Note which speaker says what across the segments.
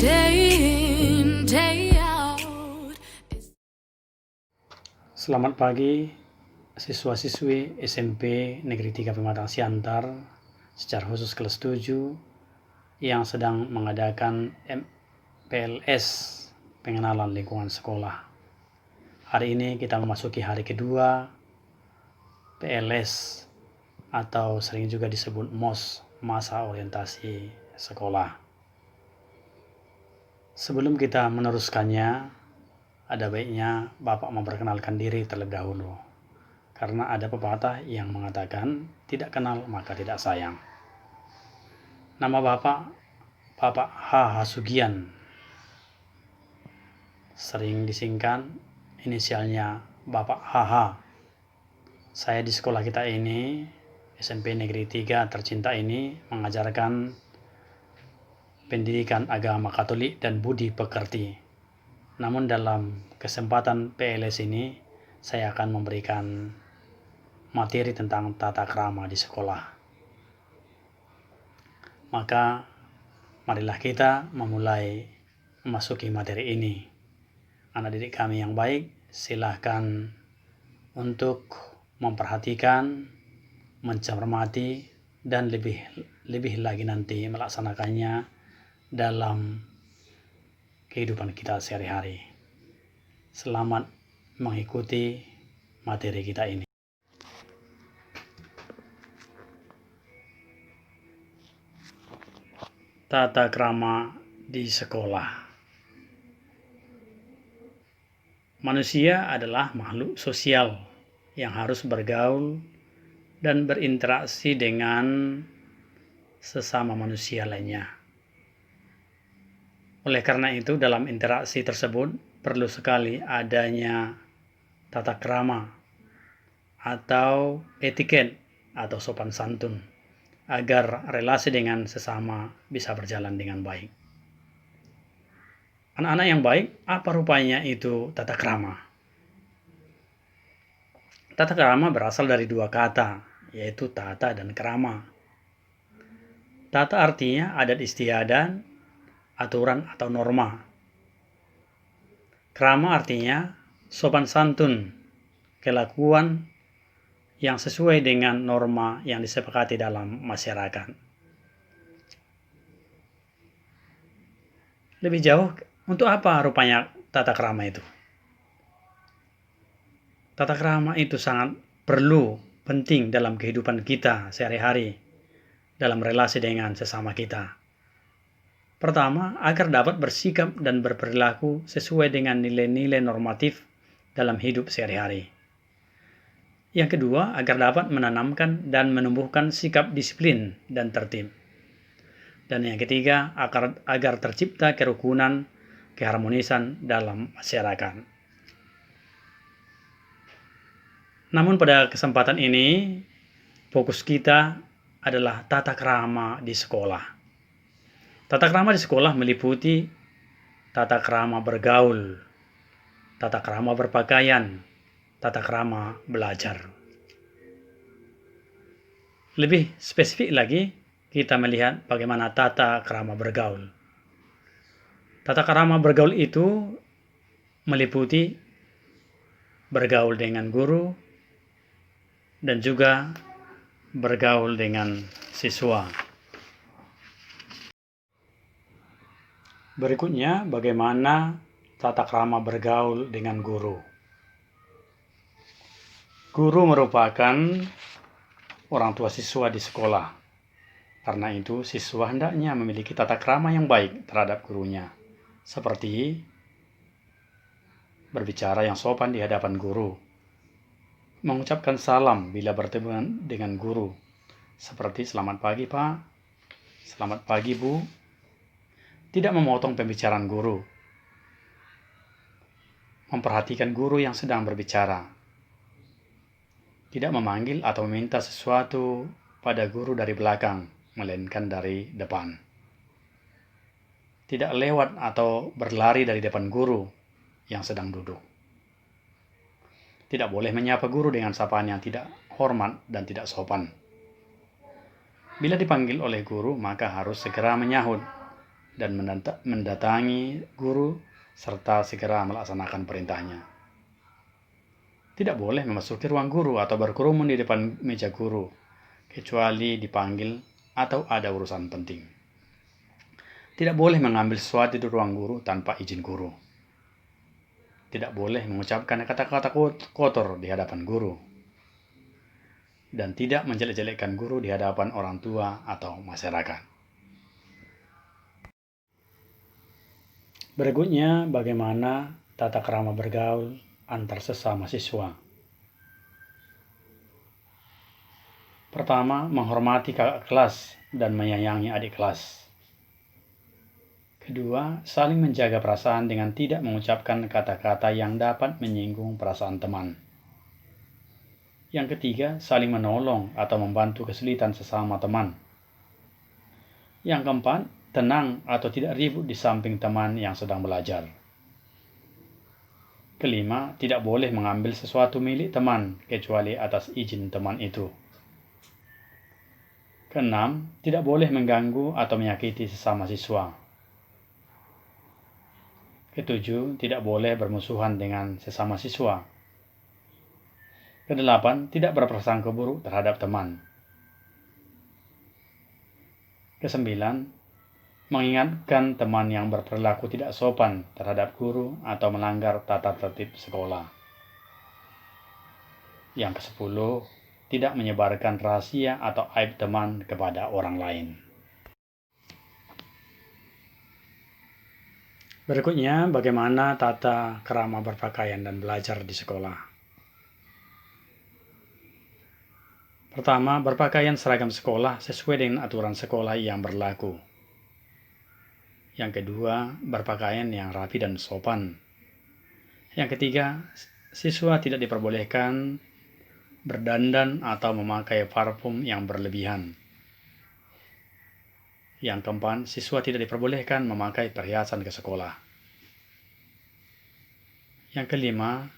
Speaker 1: day in, day out.
Speaker 2: Selamat pagi siswa-siswi SMP Negeri 3 Pematang Siantar, secara khusus kelas 7 yang sedang mengadakan PLS, pengenalan lingkungan sekolah. Hari ini kita memasuki hari kedua PLS atau sering juga disebut MOS, masa orientasi sekolah. Sebelum kita meneruskannya, ada baiknya Bapak memperkenalkan diri terlebih dahulu. Karena ada pepatah yang mengatakan tidak kenal maka tidak sayang. Nama Bapak H. Sugian. Sering disingkat inisialnya Bapak HH. Saya di sekolah kita ini, SMP Negeri 3 tercinta ini, mengajarkan pendidikan agama Katolik dan budi pekerti. Namun dalam kesempatan PLS ini, saya akan memberikan materi tentang tata krama di sekolah. Maka marilah kita memulai memasuki materi ini. Anak didik kami yang baik, silahkan untuk memperhatikan, mencermati, dan lebih lagi nanti melaksanakannya dalam kehidupan kita sehari-hari. Selamat mengikuti materi kita ini. Tata krama di sekolah. Manusia adalah makhluk sosial yang harus bergaul dan berinteraksi dengan sesama manusia lainnya. Oleh karena itu, dalam interaksi tersebut perlu sekali adanya tata krama atau etiket atau sopan santun agar relasi dengan sesama bisa berjalan dengan baik. Anak-anak yang baik, apa rupanya itu tata krama? Tata krama berasal dari dua kata, yaitu tata dan krama. Tata artinya adat istiadat, aturan atau norma. Krama artinya sopan santun, kelakuan yang sesuai dengan norma yang disepakati dalam masyarakat. Lebih jauh, untuk apa rupanya tata krama itu? Tata krama itu sangat perlu, penting dalam kehidupan kita sehari-hari, dalam relasi dengan sesama kita. Pertama, agar dapat bersikap dan berperilaku sesuai dengan nilai-nilai normatif dalam hidup sehari-hari. Yang kedua, agar dapat menanamkan dan menumbuhkan sikap disiplin dan tertib. Dan yang ketiga, agar tercipta kerukunan, keharmonisan dalam masyarakat. Namun pada kesempatan ini, fokus kita adalah tata krama di sekolah. Tata krama di sekolah meliputi tata krama bergaul, tata krama berpakaian, tata krama belajar. Lebih spesifik lagi, kita melihat bagaimana tata krama bergaul. Tata krama bergaul itu meliputi bergaul dengan guru dan juga bergaul dengan siswa. Berikutnya, bagaimana tata krama bergaul dengan guru. Guru merupakan orang tua siswa di sekolah. Karena itu, siswa hendaknya memiliki tata krama yang baik terhadap gurunya, seperti berbicara yang sopan di hadapan guru, mengucapkan salam bila bertemu dengan guru, seperti selamat pagi Pak, selamat pagi Bu. Tidak memotong pembicaraan guru, memperhatikan guru yang sedang berbicara, tidak memanggil atau meminta sesuatu pada guru dari belakang, melainkan dari depan. Tidak lewat atau berlari dari depan guru yang sedang duduk. Tidak boleh menyapa guru dengan sapaan yang tidak hormat dan tidak sopan. Bila dipanggil oleh guru, maka harus segera menyahut dan mendatangi guru serta segera melaksanakan perintahnya. Tidak boleh memasuki ruang guru atau berkerumun di depan meja guru, kecuali dipanggil atau ada urusan penting. Tidak boleh mengambil sesuatu di ruang guru tanpa izin guru. Tidak boleh mengucapkan kata-kata kotor di hadapan guru. Dan tidak menjelek-jelekkan guru di hadapan orang tua atau masyarakat. Berikutnya, bagaimana tata krama bergaul antar sesama siswa. Pertama, menghormati kakak kelas dan menyayangi adik kelas. Kedua, saling menjaga perasaan dengan tidak mengucapkan kata-kata yang dapat menyinggung perasaan teman. Yang ketiga, saling menolong atau membantu kesulitan sesama teman. Yang keempat, tenang atau tidak ribut di samping teman yang sedang belajar. Kelima, tidak boleh mengambil sesuatu milik teman kecuali atas izin teman itu. Keenam, tidak boleh mengganggu atau menyakiti sesama siswa. Ketujuh, tidak boleh bermusuhan dengan sesama siswa. Kedelapan, tidak berprasangka buruk terhadap teman. Kesembilan, mengingatkan teman yang berperilaku tidak sopan terhadap guru atau melanggar tata tertib sekolah. Yang ke-10, tidak menyebarkan rahasia atau aib teman kepada orang lain. Berikutnya, bagaimana tata krama berpakaian dan belajar di sekolah. Pertama, berpakaian seragam sekolah sesuai dengan aturan sekolah yang berlaku. Yang kedua, berpakaian yang rapi dan sopan. Yang ketiga, siswa tidak diperbolehkan berdandan atau memakai parfum yang berlebihan. Yang keempat, siswa tidak diperbolehkan memakai perhiasan ke sekolah. Yang kelima,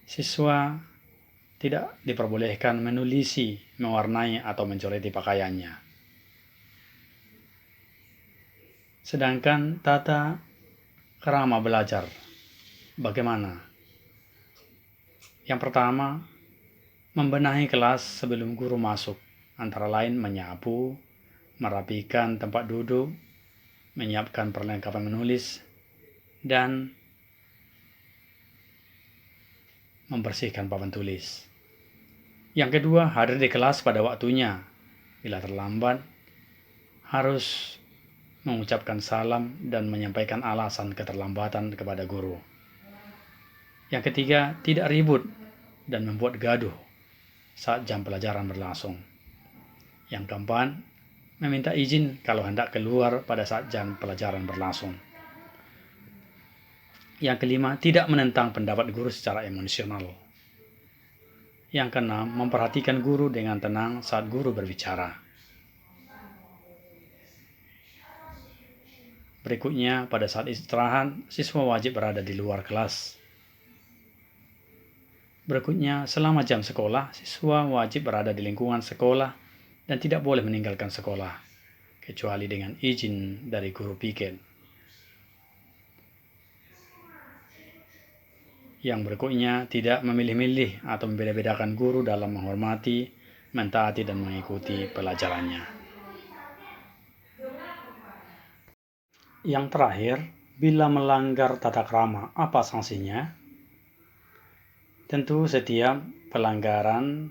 Speaker 2: siswa tidak diperbolehkan menulisi, mewarnai, atau mencoreti pakaiannya. Sedangkan tata krama belajar, bagaimana? Yang pertama, membenahi kelas sebelum guru masuk, antara lain menyapu, merapikan tempat duduk, menyiapkan perlengkapan menulis, dan membersihkan papan tulis. Yang kedua, hadir di kelas pada waktunya. Bila terlambat, harus mengucapkan salam dan menyampaikan alasan keterlambatan kepada guru. Yang ketiga, tidak ribut dan membuat gaduh saat jam pelajaran berlangsung. Yang keempat, meminta izin kalau hendak keluar pada saat jam pelajaran berlangsung. Yang kelima, tidak menentang pendapat guru secara emosional. Yang keenam, memperhatikan guru dengan tenang saat guru berbicara. Berikutnya, pada saat istirahat, siswa wajib berada di luar kelas. Berikutnya, selama jam sekolah, siswa wajib berada di lingkungan sekolah dan tidak boleh meninggalkan sekolah, kecuali dengan izin dari guru piket. Yang berikutnya, tidak memilih-milih atau membeda-bedakan guru dalam menghormati, mentaati, dan mengikuti pelajarannya. Yang terakhir, bila melanggar tata krama, apa sanksinya? Tentu setiap pelanggaran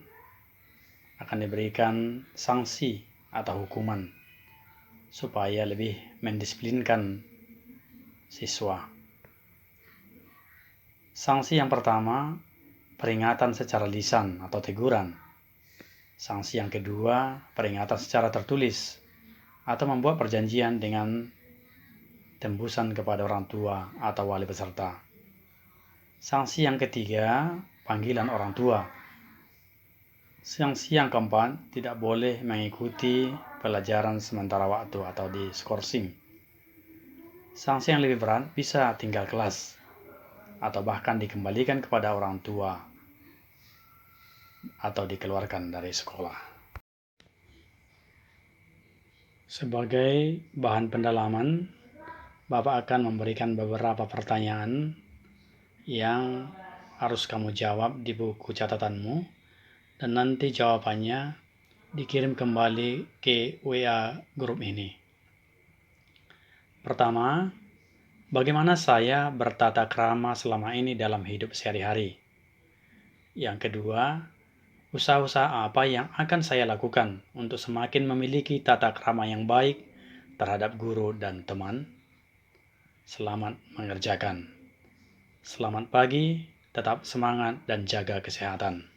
Speaker 2: akan diberikan sanksi atau hukuman supaya lebih mendisiplinkan siswa. Sanksi yang pertama, peringatan secara lisan atau teguran. Sanksi yang kedua, peringatan secara tertulis atau membuat perjanjian dengan tembusan kepada orang tua atau wali peserta. Sanksi yang ketiga, panggilan orang tua. Sanksi yang keempat, tidak boleh mengikuti pelajaran sementara waktu atau diskorsing. Sanksi yang lebih berat bisa tinggal kelas atau bahkan dikembalikan kepada orang tua atau dikeluarkan dari sekolah. Sebagai bahan pendalaman, Bapak akan memberikan beberapa pertanyaan yang harus kamu jawab di buku catatanmu, dan nanti jawabannya dikirim kembali ke WA grup ini. Pertama, bagaimana saya bertata krama selama ini dalam hidup sehari-hari? Yang kedua, usaha-usaha apa yang akan saya lakukan untuk semakin memiliki tata krama yang baik terhadap guru dan teman? Selamat mengerjakan. Selamat pagi, tetap semangat dan jaga kesehatan.